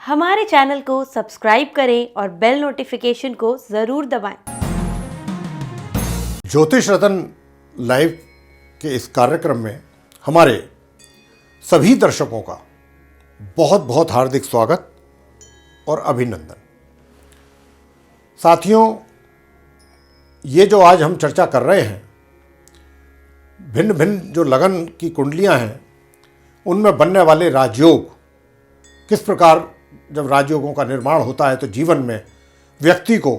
हमारे चैनल को सब्सक्राइब करें और बेल नोटिफिकेशन को ज़रूर दबाएं। ज्योतिष रतन लाइव के इस कार्यक्रम में हमारे सभी दर्शकों का बहुत बहुत हार्दिक स्वागत और अभिनंदन। साथियों, ये जो आज हम चर्चा कर रहे हैं, भिन्न भिन्न जो लगन की कुंडलियां हैं, उनमें बनने वाले राजयोग, किस प्रकार जब राजयोगों का निर्माण होता है तो जीवन में व्यक्ति को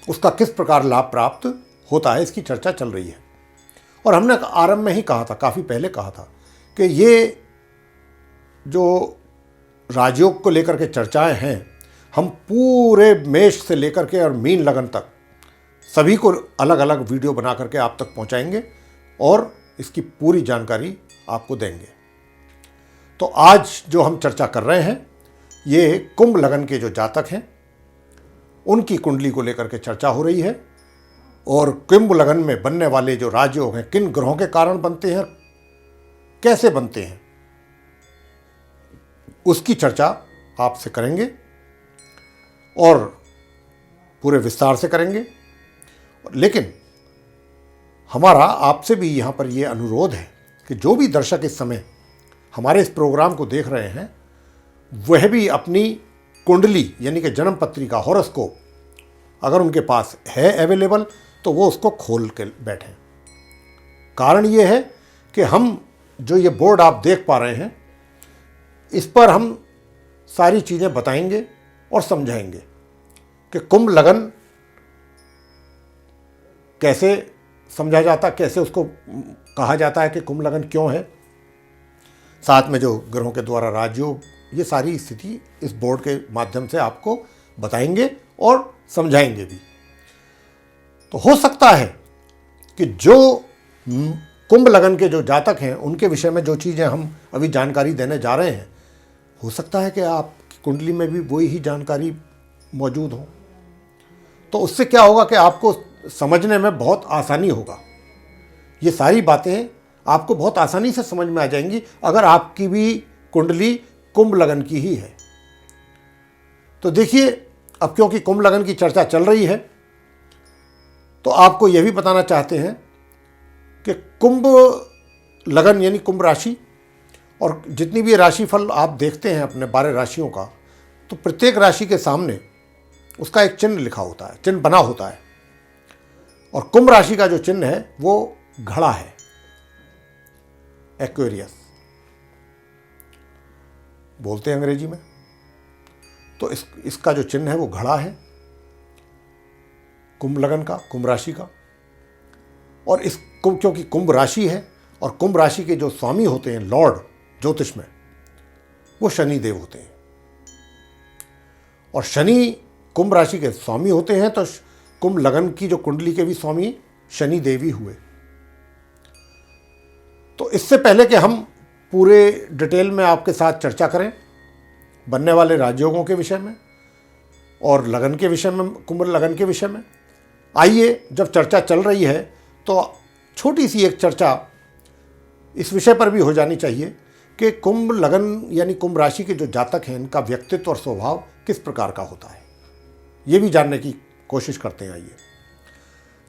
उसका किस प्रकार लाभ प्राप्त होता है, इसकी चर्चा चल रही है। और हमने आरंभ में ही कहा था, काफ़ी पहले कहा था कि ये जो राजयोग को लेकर के चर्चाएं हैं, हम पूरे मेष से लेकर के और मीन लगन तक सभी को अलग अलग वीडियो बना करके आप तक पहुंचाएंगे और इसकी पूरी जानकारी आपको देंगे। तो आज जो हम चर्चा कर रहे हैं, ये कुंभ लगन के जो जातक हैं उनकी कुंडली को लेकर के चर्चा हो रही है। और कुंभ लगन में बनने वाले जो राजयोग हैं, किन ग्रहों के कारण बनते हैं, कैसे बनते हैं, उसकी चर्चा आपसे करेंगे और पूरे विस्तार से करेंगे। लेकिन हमारा आपसे भी यहाँ पर ये अनुरोध है कि जो भी दर्शक इस समय हमारे इस प्रोग्राम को देख रहे हैं, वह भी अपनी कुंडली यानी कि जन्म पत्रिका, हॉरोस्कोप अगर उनके पास है अवेलेबल, तो वो उसको खोल के बैठें। कारण ये है कि हम जो ये बोर्ड आप देख पा रहे हैं, इस पर हम सारी चीज़ें बताएंगे और समझाएंगे कि कुंभ लगन कैसे समझा जाता, कैसे उसको कहा जाता है कि कुंभ लगन क्यों है, साथ में जो ग्रहों के द्वारा राजयोग, ये सारी स्थिति इस बोर्ड के माध्यम से आपको बताएंगे और समझाएंगे भी। तो हो सकता है कि जो कुंभ लगन के जो जातक हैं, उनके विषय में जो चीज़ें हम अभी जानकारी देने जा रहे हैं, हो सकता है कि आपकी कुंडली में भी वही ही जानकारी मौजूद हो। तो उससे क्या होगा कि आपको समझने में बहुत आसानी होगा। ये सारी बातें आपको बहुत आसानी से समझ में आ जाएंगी अगर आपकी भी कुंडली कुंभ लगन की ही है। तो देखिए, अब क्योंकि कुंभ लगन की चर्चा चल रही है, तो आपको यह भी बताना चाहते हैं कि कुंभ लगन यानी कुंभ राशि, और जितनी भी राशिफल आप देखते हैं अपने 12 राशियों का, तो प्रत्येक राशि के सामने उसका एक चिन्ह लिखा होता है, चिन्ह बना होता है। और कुंभ राशि का जो चिन्ह है वो घड़ा है, एक्वेरियस बोलते हैं अंग्रेजी में। तो इसका जो चिन्ह है वो घड़ा है, कुंभ लगन का, कुंभ राशि का। और इस क्योंकि कुंभ राशि है और कुंभ राशि के जो स्वामी होते हैं, लॉर्ड ज्योतिष में, वो शनि देव होते हैं। और शनि कुंभ राशि के स्वामी होते हैं, तो कुंभ लगन की जो कुंडली के भी स्वामी शनि देव ही हुए। तो इससे पहले कि हम पूरे डिटेल में आपके साथ चर्चा करें बनने वाले राजयोगों के विषय में और लगन के विषय में, कुंभ लगन के विषय में, आइए, जब चर्चा चल रही है तो छोटी सी एक चर्चा इस विषय पर भी हो जानी चाहिए कि कुंभ लगन यानी कुंभ राशि के जो जातक हैं, इनका व्यक्तित्व और स्वभाव किस प्रकार का होता है, ये भी जानने की कोशिश करते हैं। आइए,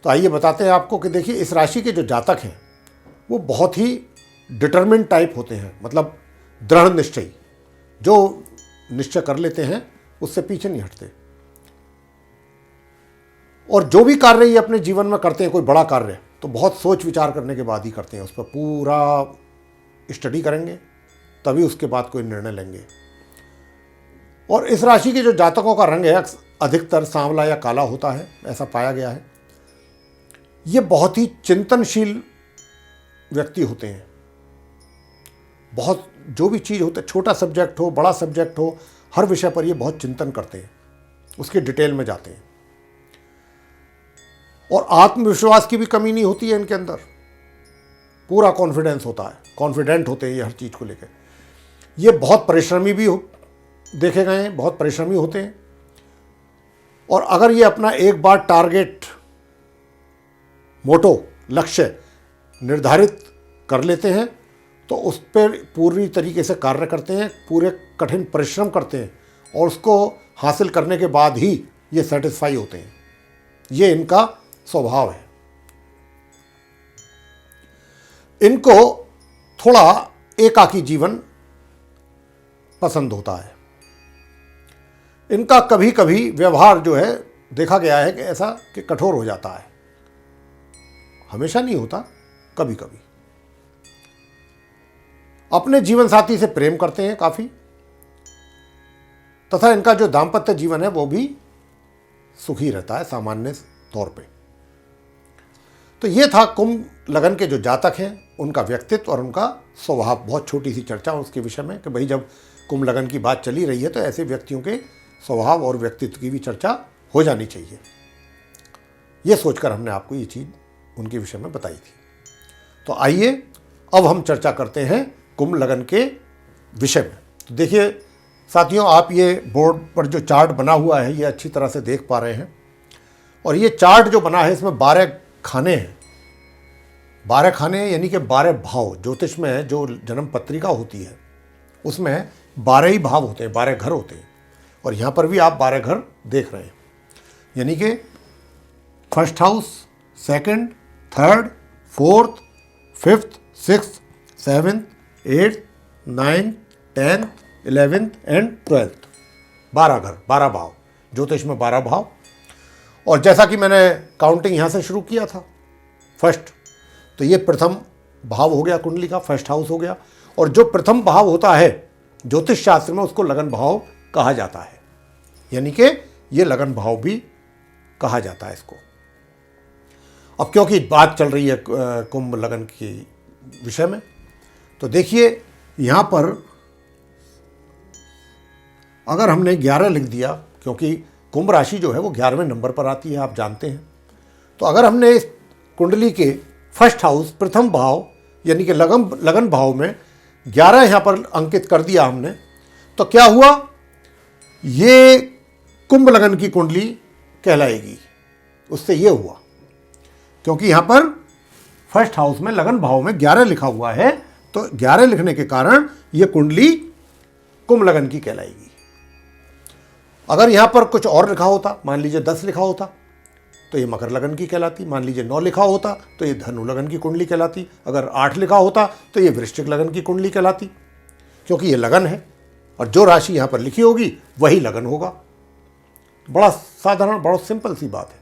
तो आइए बताते हैं आपको कि देखिए, इस राशि के जो जातक हैं वो बहुत ही डिटरमिन्ड टाइप होते हैं, मतलब दृढ़ निश्चयी, जो निश्चय कर लेते हैं उससे पीछे नहीं हटते। और जो भी कार्य ये अपने जीवन में करते हैं, कोई बड़ा कार्य, तो बहुत सोच विचार करने के बाद ही करते हैं, उस पर पूरा स्टडी करेंगे, तभी उसके बाद कोई निर्णय लेंगे। और इस राशि के जो जातकों का रंग है अधिकतर सांवला या काला होता है, ऐसा पाया गया है। ये बहुत ही चिंतनशील व्यक्ति होते हैं। बहुत जो भी चीज़ होता है, छोटा सब्जेक्ट हो, बड़ा सब्जेक्ट हो, हर विषय पर ये बहुत चिंतन करते हैं, उसके डिटेल में जाते हैं। और आत्मविश्वास की भी कमी नहीं होती है इनके अंदर, पूरा कॉन्फिडेंस होता है, कॉन्फिडेंट होते हैं ये हर चीज़ को लेकर। ये बहुत परिश्रमी भी देखे गए हैं, बहुत परिश्रमी होते हैं। और अगर ये अपना एक बार टारगेट, मोटो, लक्ष्य निर्धारित कर लेते हैं तो उस पर पूरी तरीके से कार्य करते हैं, पूरे कठिन परिश्रम करते हैं और उसको हासिल करने के बाद ही ये सेटिस्फाई होते हैं। ये इनका स्वभाव है। इनको थोड़ा एकाकी जीवन पसंद होता है। इनका कभी कभी व्यवहार जो है देखा गया है कि ऐसा कि कठोर हो जाता है, हमेशा नहीं होता, कभी कभी। अपने जीवन साथी से प्रेम करते हैं काफी, तथा इनका जो दाम्पत्य जीवन है वो भी सुखी रहता है सामान्य तौर पे। तो ये था कुंभ लगन के जो जातक हैं उनका व्यक्तित्व और उनका स्वभाव। बहुत छोटी सी चर्चा उसके विषय में कि भाई जब कुंभ लगन की बात चली रही है तो ऐसे व्यक्तियों के स्वभाव और व्यक्तित्व की भी चर्चा हो जानी चाहिए। ये सोचकर हमने आपको ये चीज़ उनके विषय में बताई थी। तो आइए अब हम चर्चा करते हैं कुंभ लगन के विषय में। तो देखिए साथियों, आप ये बोर्ड पर जो चार्ट बना हुआ है ये अच्छी तरह से देख पा रहे हैं। और ये चार्ट जो बना है इसमें 12 खाने हैं। 12 खाने यानी कि 12 भाव। ज्योतिष में जो जन्म पत्रिका होती है उसमें 12 ही भाव होते हैं, 12 घर होते हैं। और यहाँ पर भी आप 12 घर देख रहे हैं, यानी कि first house, second, third, fourth, fifth, sixth, seventh, eighth, 9th, 10th, 11th and 12th। 12 घर, 12 भाव। ज्योतिष में 12 भाव। और जैसा कि मैंने काउंटिंग यहाँ से शुरू किया था, फर्स्ट, तो ये प्रथम भाव हो गया कुंडली का, फर्स्ट हाउस हो गया। और जो प्रथम भाव होता है ज्योतिष शास्त्र में उसको लगन भाव कहा जाता है, यानी कि ये लगन भाव भी कहा जाता है इसको। अब क्योंकि बात चल रही है कुंभ लगन की विषय में, तो देखिए यहाँ पर अगर हमने 11 लिख दिया, क्योंकि कुंभ राशि जो है वो 11वें नंबर पर आती है, आप जानते हैं। तो अगर हमने इस कुंडली के फर्स्ट हाउस प्रथम भाव यानी कि लगन भाव में 11 यहाँ पर अंकित कर दिया हमने, तो क्या हुआ, ये कुंभ लगन की कुंडली कहलाएगी। उससे ये हुआ क्योंकि यहाँ पर फर्स्ट हाउस में लगन भाव में 11 लिखा हुआ है, तो 11 लिखने के कारण ये कुंडली कुंभ लगन की कहलाएगी। अगर यहाँ पर कुछ और लिखा होता, मान लीजिए 10 लिखा होता तो ये मकर लगन की कहलाती। मान लीजिए 9 लिखा होता तो ये धनु लगन की कुंडली कहलाती। अगर 8 लिखा होता तो ये वृश्चिक लगन की कुंडली कहलाती, क्योंकि ये लगन है और जो राशि यहाँ पर लिखी होगी वही लगन होगा। बड़ा साधारण, बड़ा सिंपल सी बात है।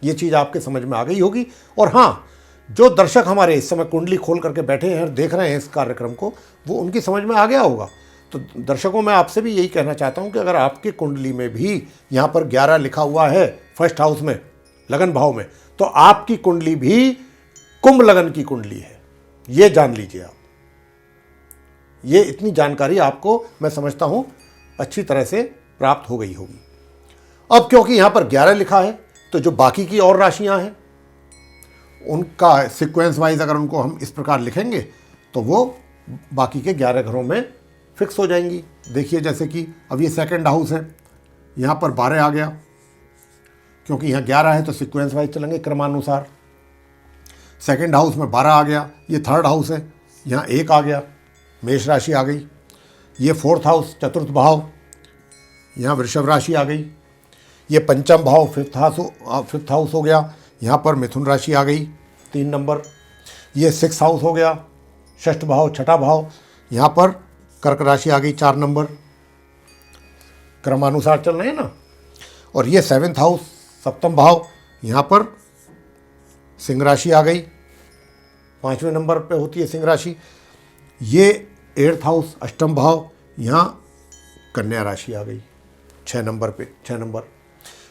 ये चीज़ आपके समझ में आ गई होगी। और हाँ, जो दर्शक हमारे इस समय कुंडली खोल करके बैठे हैं और देख रहे हैं इस कार्यक्रम को, वो उनकी समझ में आ गया होगा। तो दर्शकों, मैं आपसे भी यही कहना चाहता हूँ कि अगर आपके कुंडली में भी यहाँ पर 11 लिखा हुआ है फर्स्ट हाउस में लगन भाव में, तो आपकी कुंडली भी कुंभ लगन की कुंडली है। ये जान लीजिए आप। ये इतनी जानकारी आपको मैं समझता हूँ अच्छी तरह से प्राप्त हो गई होगी। अब क्योंकि यहाँ पर 11 लिखा है तो जो बाकी की और राशियाँ हैं उनका सीक्वेंस वाइज अगर उनको हम इस प्रकार लिखेंगे तो वो बाकी के 11 घरों में फिक्स हो जाएंगी। देखिए जैसे कि अब ये सेकंड हाउस है, यहाँ पर 12 आ गया, क्योंकि यहाँ 11 है तो सीक्वेंस वाइज चलेंगे क्रमानुसार। सेकंड हाउस में 12 आ गया। ये थर्ड हाउस है, यहाँ 1 आ गया, मेष राशि आ गई। ये फोर्थ हाउस, चतुर्थ भाव, यहाँ वृषभ राशि आ गई। ये पंचम भाव, फिफ्थ हाउस हो गया, यहाँ पर मिथुन राशि आ गई 3 नंबर। ये 6th हाउस हो गया, षष्ठ भाव, छठा भाव, यहाँ पर कर्क राशि आ गई 4 नंबर। क्रमानुसार चल रहे हैं ना। और ये 7th हाउस, सप्तम भाव, यहाँ पर सिंह राशि आ गई, 5वें नंबर पे होती है सिंह राशि। ये 8th हाउस, अष्टम भाव, यहाँ कन्या राशि आ गई 6 नंबर पे, 6 नंबर।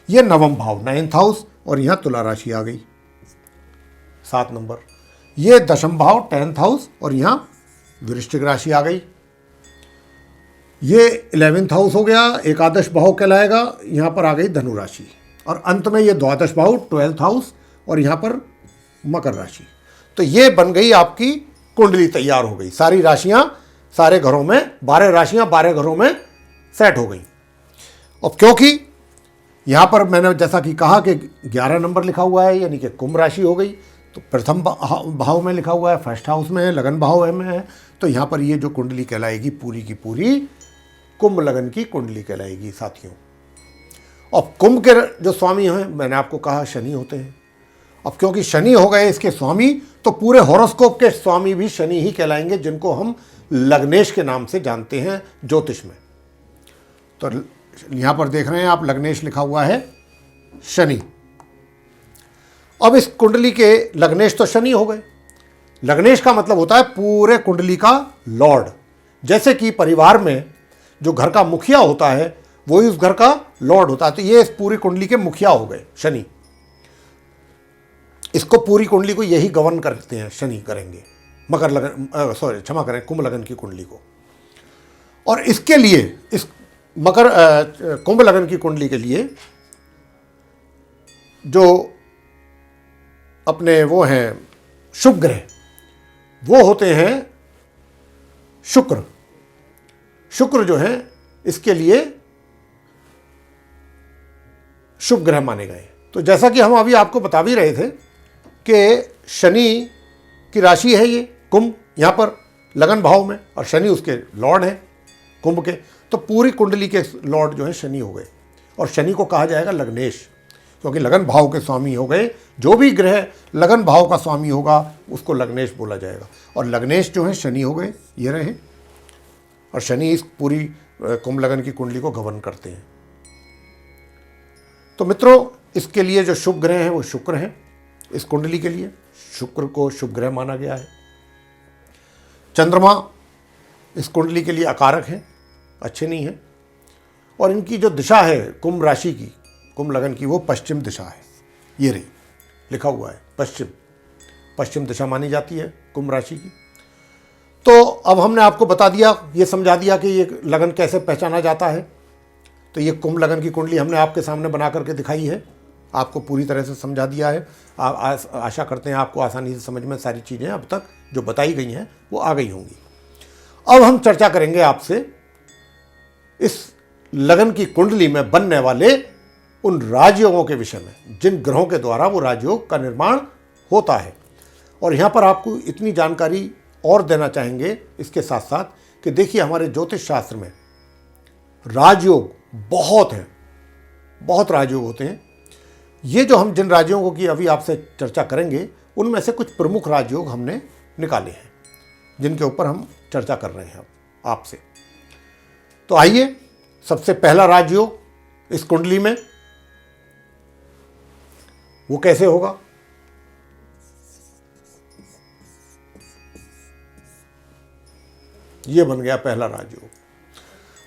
ये नवम भाव, 9th हाउस, और यहाँ तुला राशि आ गई 7 नंबर। ये दशम भाव, 10th हाउस, और यहाँ वृश्चिक राशि आ गई। ये 11th हाउस हो गया, एकादश भाव कहलाएगा, यहाँ पर आ गई धनु राशि। और अंत में ये द्वादश भाव, 12th हाउस, और यहाँ पर मकर राशि। तो ये बन गई आपकी कुंडली, तैयार हो गई। सारी राशियाँ सारे घरों में, 12 राशियाँ 12 घरों में सेट हो गई। अब क्योंकि यहाँ पर मैंने जैसा कि कहा कि 11 नंबर लिखा हुआ है, यानी कि कुंभ राशि हो गई, तो प्रथम भाव में लिखा हुआ है, फर्स्ट हाउस में है, लगन भाव में है, तो यहाँ पर ये जो कुंडली कहलाएगी पूरी की पूरी कुंभ लगन की कुंडली कहलाएगी साथियों। अब कुंभ के जो स्वामी हैं मैंने आपको कहा शनि होते हैं। अब क्योंकि शनि हो गए इसके स्वामी, तो पूरे हॉरोस्कोप के स्वामी भी शनि ही कहलाएंगे, जिनको हम लग्नेश के नाम से जानते हैं ज्योतिष में। तो यहां पर देख रहे हैं आप लग्नेश लिखा हुआ है शनि। अब इस कुंडली के लग्नेश तो शनि हो गए। लग्नेश का मतलब होता है पूरे कुंडली का लॉर्ड। जैसे कि परिवार में जो घर का मुखिया होता है वही उस घर का लॉर्ड होता है, तो ये इस पूरी कुंडली के मुखिया हो गए शनि। इसको पूरी कुंडली को यही गवर्न करते हैं, शनि करेंगे मकर लगन, क्षमा करें, कुंभ लगन की कुंडली को। और इसके लिए इस कुंभ लगन की कुंडली के लिए जो अपने वो हैं शुभ ग्रह, वो होते हैं शुक्र। शुक्र जो है इसके लिए शुभ ग्रह माने गए। तो जैसा कि हम अभी आपको बता भी रहे थे कि शनि की राशि है ये कुंभ, यहाँ पर लगन भाव में, और शनि उसके लॉर्ड हैं कुंभ के। तो पूरी कुंडली के लॉर्ड जो है शनि हो गए, और शनि को कहा जाएगा लग्नेश, क्योंकि लगन भाव के स्वामी हो गए। जो भी ग्रह लगन भाव का स्वामी होगा उसको लग्नेश बोला जाएगा, और लग्नेश जो है शनि हो गए, ये रहे। और शनि इस पूरी कुंभ लगन की कुंडली को गवर्न करते हैं। तो मित्रों, इसके लिए जो शुभ ग्रह हैं वो शुक्र हैं। इस कुंडली के लिए शुक्र को शुभ ग्रह माना गया है। चंद्रमा इस कुंडली के लिए अकारक हैं, अच्छे नहीं हैं। और इनकी जो दिशा है कुंभ राशि की, कुंभ लगन की, वो पश्चिम दिशा है। ये रही लिखा हुआ है पश्चिम दिशा मानी जाती है कुंभ राशि की। तो अब हमने आपको बता दिया, ये समझा दिया कि ये लगन कैसे पहचाना जाता है। तो ये कुंभ लगन की कुंडली हमने आपके सामने बना करके दिखाई है, आपको पूरी तरह से समझा दिया है। आशा करते हैं आपको आसानी से समझ में सारी चीज़ें अब तक जो बताई गई हैं वो आ गई होंगी। अब हम चर्चा करेंगे आपसे इस लगन की कुंडली में बनने वाले उन राजयोगों के विषय में, जिन ग्रहों के द्वारा वो राजयोग का निर्माण होता है। और यहाँ पर आपको इतनी जानकारी और देना चाहेंगे इसके साथ साथ कि देखिए, हमारे ज्योतिष शास्त्र में राजयोग बहुत हैं, बहुत राजयोग होते हैं। ये जो हम जिन राजयोगों की अभी आपसे चर्चा करेंगे, उनमें से कुछ प्रमुख राजयोग हमने निकाले हैं, जिनके ऊपर हम चर्चा कर रहे हैं आपसे। तो आइए, सबसे पहला राजयोग इस कुंडली में वो कैसे होगा। ये बन गया पहला राजयोग।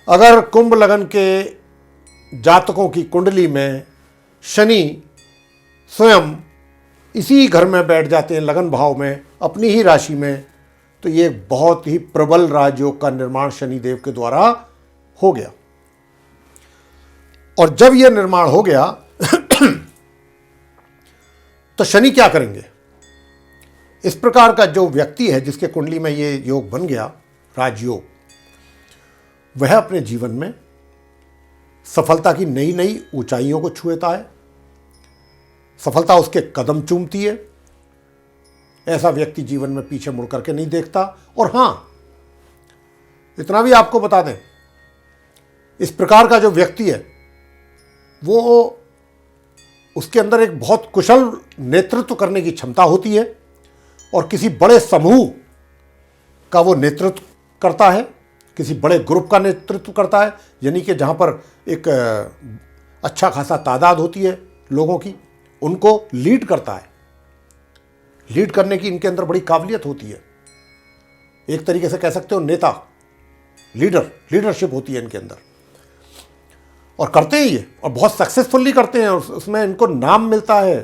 अगर कुंभ लगन के जातकों की कुंडली में शनि स्वयं इसी घर में बैठ जाते हैं, लगन भाव में, अपनी ही राशि में, तो ये बहुत ही प्रबल राजयोग का निर्माण शनिदेव के द्वारा हो गया। और जब यह निर्माण हो गया तो शनि क्या करेंगे? इस प्रकार का जो व्यक्ति है जिसके कुंडली में ये योग बन गया, राजयोग, वह अपने जीवन में सफलता की नई नई ऊंचाइयों को छूता है। सफलता उसके कदम चूमती है। ऐसा व्यक्ति जीवन में पीछे मुड़ करके नहीं देखता। और हां, इतना भी आपको बता दें, इस प्रकार का जो व्यक्ति है वो, उसके अंदर एक बहुत कुशल नेतृत्व करने की क्षमता होती है, और किसी बड़े समूह का वो नेतृत्व करता है, किसी बड़े ग्रुप का नेतृत्व करता है, यानी कि जहाँ पर एक अच्छा खासा तादाद होती है लोगों की, उनको लीड करता है। लीड करने की इनके अंदर बड़ी काबिलियत होती है। एक तरीके से कह सकते हो नेता, लीडरशिप होती है इनके अंदर, और करते हैं ये, और बहुत सक्सेसफुली करते हैं। उसमें इनको नाम मिलता है,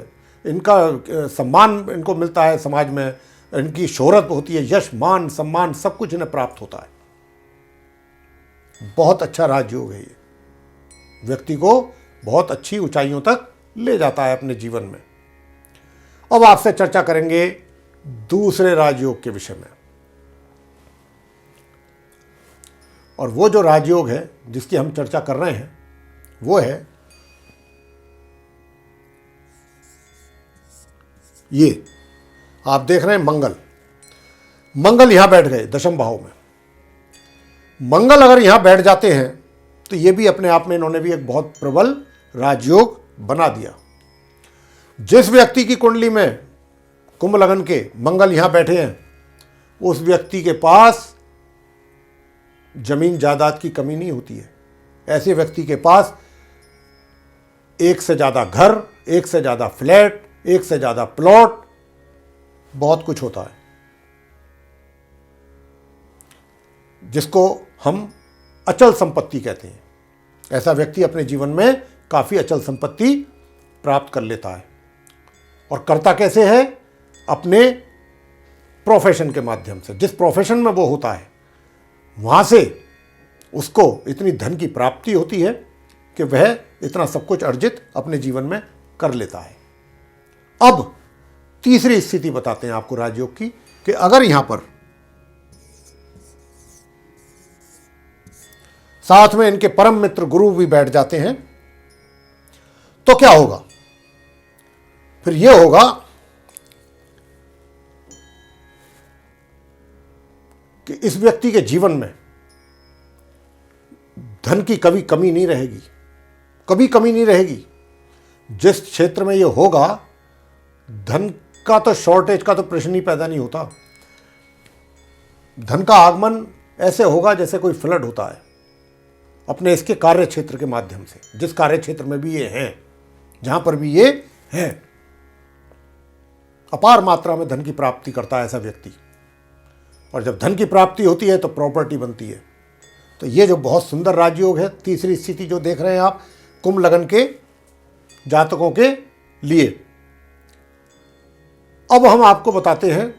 इनका सम्मान इनको मिलता है समाज में, इनकी शोहरत होती है, यश मान सम्मान सब कुछ इन्हें प्राप्त होता है। बहुत अच्छा राजयोग है ये, व्यक्ति को बहुत अच्छी ऊंचाइयों तक ले जाता है अपने जीवन में। अब आपसे चर्चा करेंगे दूसरे राजयोग के विषय में। और वो जो राजयोग है जिसकी हम चर्चा कर रहे हैं वो है ये, आप देख रहे हैं मंगल यहां बैठ गए दशम भाव में। मंगल अगर यहां बैठ जाते हैं तो ये भी अपने आप में इन्होंने भी एक बहुत प्रबल राजयोग बना दिया। जिस व्यक्ति की कुंडली में कुंभ लगन के मंगल यहां बैठे हैं, उस व्यक्ति के पास जमीन जायदाद की कमी नहीं होती है। ऐसे व्यक्ति के पास एक से ज्यादा घर, एक से ज्यादा फ्लैट, एक से ज्यादा प्लॉट, बहुत कुछ होता है, जिसको हम अचल संपत्ति कहते हैं। ऐसा व्यक्ति अपने जीवन में काफी अचल संपत्ति प्राप्त कर लेता है। और करता कैसे है? अपने प्रोफेशन के माध्यम से। जिस प्रोफेशन में वो होता है, वहां से उसको इतनी धन की प्राप्ति होती है कि वह इतना सब कुछ अर्जित अपने जीवन में कर लेता है। अब तीसरी स्थिति बताते हैं आपको राजयोग की, कि अगर यहां पर साथ में इनके परम मित्र गुरु भी बैठ जाते हैं, तो क्या होगा? फिर यह होगा कि इस व्यक्ति के जीवन में धन की कभी कमी नहीं रहेगी, कभी कमी नहीं रहेगी। जिस क्षेत्र में यह होगा, धन का तो शॉर्टेज का तो प्रश्न ही पैदा नहीं होता। धन का आगमन ऐसे होगा जैसे कोई फ्लड होता है, अपने इसके कार्य क्षेत्र के माध्यम से। जिस कार्य क्षेत्र में भी ये हैं, जहां पर भी ये हैं, अपार मात्रा में धन की प्राप्ति करता है ऐसा व्यक्ति। और जब धन की प्राप्ति होती है तो प्रॉपर्टी बनती है। तो ये जो बहुत सुंदर राजयोग है, तीसरी स्थिति जो देख रहे हैं आप कुंभ लगन के जातकों के लिए। अब हम आपको बताते हैं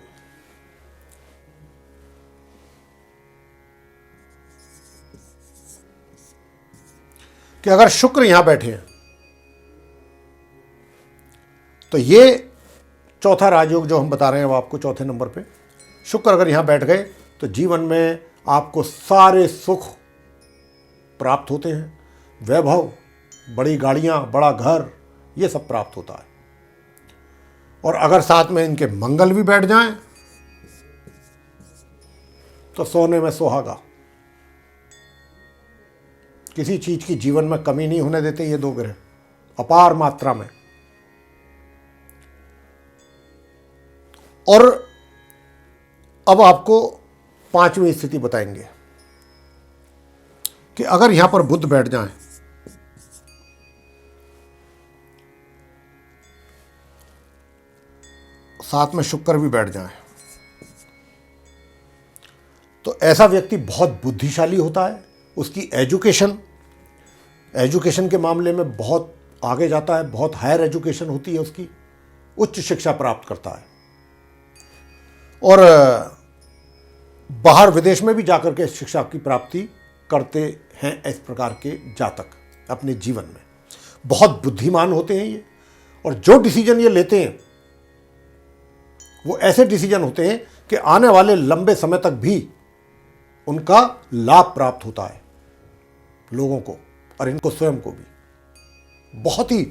कि अगर शुक्र यहां बैठे हैं, तो ये चौथा राजयोग जो हम बता रहे हैं वो आपको चौथे नंबर पे, शुक्र अगर यहां बैठ गए तो जीवन में आपको सारे सुख प्राप्त होते हैं। वैभव, बड़ी गाड़ियां, बड़ा घर, ये सब प्राप्त होता है। और अगर साथ में इनके मंगल भी बैठ जाएं तो सोने में सुहागा। किसी चीज की जीवन में कमी नहीं होने देते ये दो ग्रह, अपार मात्रा में। और अब आपको पांचवी स्थिति बताएंगे कि अगर यहां पर बुध बैठ जाएं, साथ में शुक्र भी बैठ जाएं, तो ऐसा व्यक्ति बहुत बुद्धिशाली होता है। उसकी एजुकेशन के मामले में बहुत आगे जाता है, बहुत हायर एजुकेशन होती है उसकी, उच्च शिक्षा प्राप्त करता है। और बाहर विदेश में भी जाकर के शिक्षा की प्राप्ति करते हैं इस प्रकार के जातक अपने जीवन में। बहुत बुद्धिमान होते हैं ये, और जो डिसीजन ये लेते हैं वो ऐसे डिसीजन होते हैं कि आने वाले लंबे समय तक भी उनका लाभ प्राप्त होता है लोगों को और इनको स्वयं को भी। बहुत ही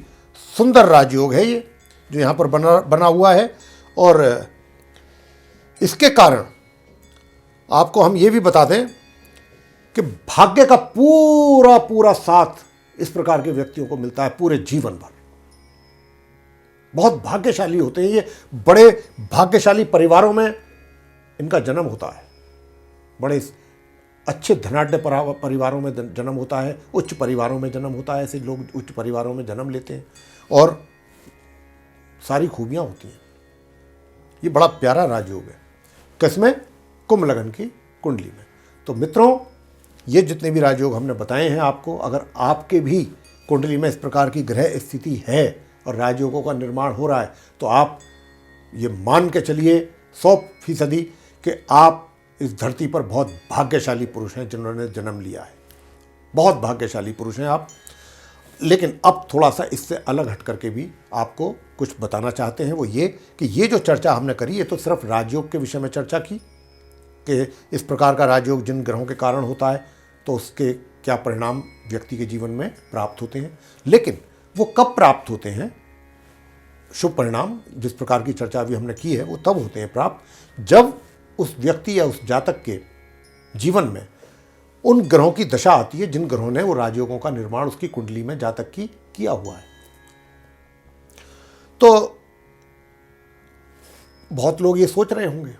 सुंदर राजयोग है ये जो यहां पर बना हुआ है। और इसके कारण आपको हम ये भी बता दें कि भाग्य का पूरा पूरा साथ इस प्रकार के व्यक्तियों को मिलता है पूरे जीवन भर। बहुत भाग्यशाली होते हैं ये, बड़े भाग्यशाली परिवारों में इनका जन्म होता है, बड़े अच्छे धनाढ्य परिवारों में जन्म होता है, उच्च परिवारों में जन्म होता है। ऐसे लोग उच्च परिवारों में जन्म लेते हैं और सारी खूबियां होती हैं। ये बड़ा प्यारा राजयोग है। किसमें? कुंभ लगन की कुंडली में। तो मित्रों, ये जितने भी राजयोग हमने बताए हैं आपको, अगर आपके भी कुंडली में इस प्रकार की ग्रह स्थिति है और राजयोगों का निर्माण हो रहा है, तो आप ये मान के चलिए 100% कि आप इस धरती पर बहुत भाग्यशाली पुरुष हैं जिन्होंने जन्म लिया है। बहुत भाग्यशाली पुरुष हैं आप। लेकिन अब थोड़ा सा इससे अलग हट करके भी आपको कुछ बताना चाहते हैं, वो ये कि ये जो चर्चा हमने करी ये तो सिर्फ राजयोग के विषय में चर्चा की कि इस प्रकार का राजयोग जिन ग्रहों के कारण होता है तो उसके क्या परिणाम व्यक्ति के जीवन में प्राप्त होते हैं। लेकिन वो कब प्राप्त होते हैं शुभ परिणाम, जिस प्रकार की चर्चा अभी हमने की है, वो तब होते हैं प्राप्त जब उस व्यक्ति या उस जातक के जीवन में उन ग्रहों की दशा आती है जिन ग्रहों ने वो राजयोगों का निर्माण उसकी कुंडली में जातक की किया हुआ है। तो बहुत लोग ये सोच रहे होंगे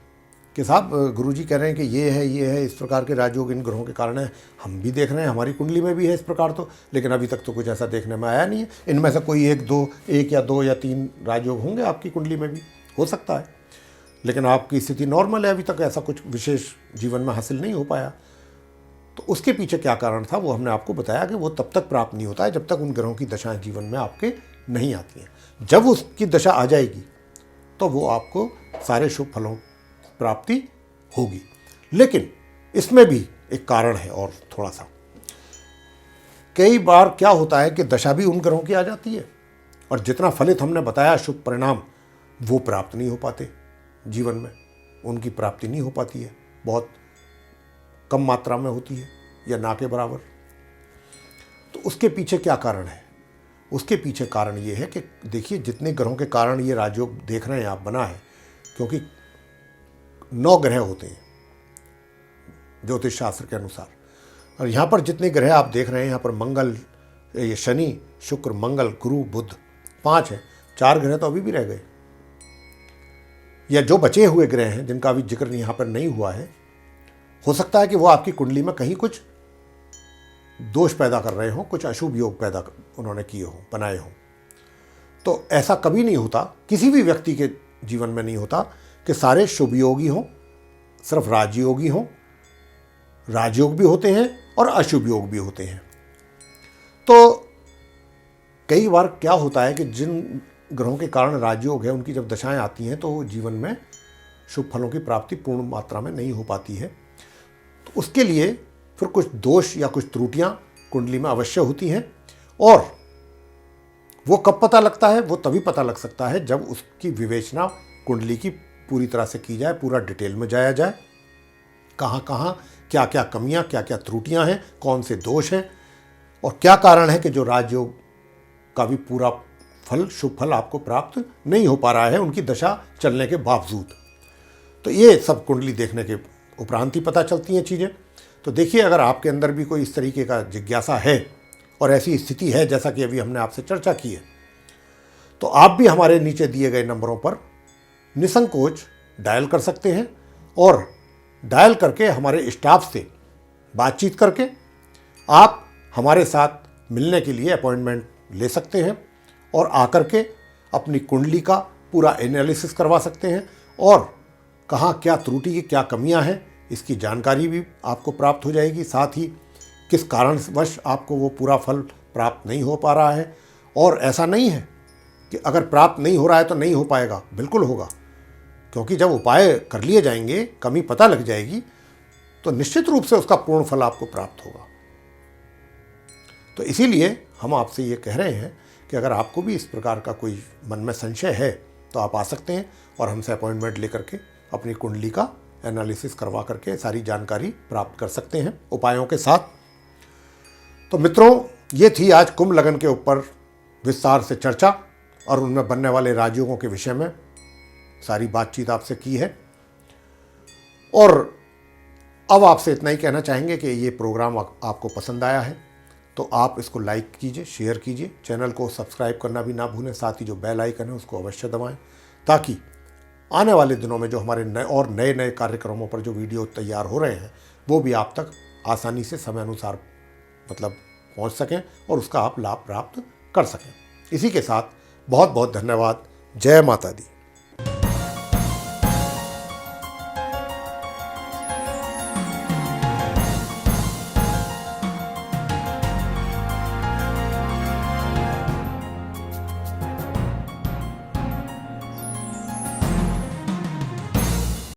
कि साहब गुरुजी कह रहे हैं कि ये है इस प्रकार के राजयोग इन ग्रहों के कारण है, हम भी देख रहे हैं हमारी कुंडली में भी है इस प्रकार, तो लेकिन अभी तक तो कुछ ऐसा देखने में आया नहीं है। इनमें से कोई एक या दो या तीन राजयोग होंगे आपकी कुंडली में भी, हो सकता है, लेकिन आपकी स्थिति नॉर्मल है, अभी तक ऐसा कुछ विशेष जीवन में हासिल नहीं हो पाया। तो उसके पीछे क्या कारण था वो हमने आपको बताया कि वो तब तक प्राप्त नहीं होता है जब तक उन ग्रहों की दशाएं जीवन में आपके नहीं आती हैं। जब उसकी दशा आ जाएगी तो वो आपको सारे शुभ फलों प्राप्ति होगी। लेकिन इसमें भी एक कारण है और थोड़ा सा, कई बार क्या होता है कि दशा भी उन ग्रहों की आ जाती है और जितना फलित हमने बताया शुभ परिणाम वो प्राप्त नहीं हो पाते जीवन में, उनकी प्राप्ति नहीं हो पाती है, बहुत कम मात्रा में होती है या ना के बराबर। तो उसके पीछे क्या कारण है? उसके पीछे कारण ये है कि देखिए जितने ग्रहों के कारण ये राजयोग देख रहे हैं आप बना है, क्योंकि 9 ग्रह होते हैं ज्योतिष शास्त्र के अनुसार, और यहाँ पर जितने ग्रह आप देख रहे हैं यहाँ पर मंगल, ये शनि, शुक्र, मंगल, गुरु, बुध 5 हैं। 4 ग्रह तो अभी भी रह गए, या जो बचे हुए ग्रह हैं जिनका अभी जिक्र यहाँ पर नहीं हुआ है, हो सकता है कि वो आपकी कुंडली में कहीं कुछ दोष पैदा कर रहे हों, कुछ अशुभ योग पैदा उन्होंने किए हों, बनाए हों। तो ऐसा कभी नहीं होता, किसी भी व्यक्ति के जीवन में नहीं होता कि सारे शुभ योगी हों, सिर्फ राजयोगी हों। राजयोग भी होते हैं और अशुभ योग भी होते हैं। तो कई बार क्या होता है कि जिन ग्रहों के कारण राजयोग है उनकी जब दशाएं आती हैं तो जीवन में शुभ फलों की प्राप्ति पूर्ण मात्रा में नहीं हो पाती है। तो उसके लिए फिर कुछ दोष या कुछ त्रुटियां कुंडली में अवश्य होती हैं, और वो कब पता लगता है? वो तभी पता लग सकता है जब उसकी विवेचना कुंडली की पूरी तरह से की जाए, पूरा डिटेल में जाया जाए, कहाँ कहाँ क्या क्या कमियां, क्या क्या त्रुटियां हैं, कौन से दोष हैं और क्या कारण है कि जो राजयोग का भी पूरा फल, शुभ फल आपको प्राप्त नहीं हो पा रहा है उनकी दशा चलने के बावजूद। तो ये सब कुंडली देखने के उपरांत ही पता चलती हैं चीज़ें। तो देखिए, अगर आपके अंदर भी कोई इस तरीके का जिज्ञासा है और ऐसी स्थिति है जैसा कि अभी हमने आपसे चर्चा की है, तो आप भी हमारे नीचे दिए गए नंबरों पर निसंकोच डायल कर सकते हैं, और डायल करके हमारे स्टाफ से बातचीत करके आप हमारे साथ मिलने के लिए अपॉइंटमेंट ले सकते हैं और आकर के अपनी कुंडली का पूरा एनालिसिस करवा सकते हैं, और कहाँ क्या त्रुटि की क्या कमियां हैं इसकी जानकारी भी आपको प्राप्त हो जाएगी। साथ ही किस कारणवश आपको वो पूरा फल प्राप्त नहीं हो पा रहा है, और ऐसा नहीं है कि अगर प्राप्त नहीं हो रहा है तो नहीं हो पाएगा, बिल्कुल होगा, क्योंकि जब उपाय कर लिए जाएंगे, कमी पता लग जाएगी, तो निश्चित रूप से उसका पूर्ण फल आपको प्राप्त होगा। तो इसीलिए हम आपसे ये कह रहे हैं कि अगर आपको भी इस प्रकार का कोई मन में संशय है तो आप आ सकते हैं और हमसे अपॉइंटमेंट लेकर के अपनी कुंडली का एनालिसिस करवा करके सारी जानकारी प्राप्त कर सकते हैं उपायों के साथ। तो मित्रों, ये थी आज कुंभ लगन के ऊपर विस्तार से चर्चा और उनमें बनने वाले राजयोगों के विषय में सारी बातचीत आपसे की है। और अब आपसे इतना ही कहना चाहेंगे कि ये प्रोग्राम आपको पसंद आया है तो आप इसको लाइक कीजिए, शेयर कीजिए, चैनल को सब्सक्राइब करना भी ना भूलें, साथ ही जो बेल आइकन है उसको अवश्य दबाएं, ताकि आने वाले दिनों में जो हमारे नए नए कार्यक्रमों पर जो वीडियो तैयार हो रहे हैं वो भी आप तक आसानी से समय अनुसार पहुंच सकें और उसका आप लाभ प्राप्त कर सकें। इसी के साथ बहुत बहुत धन्यवाद। जय माता दी।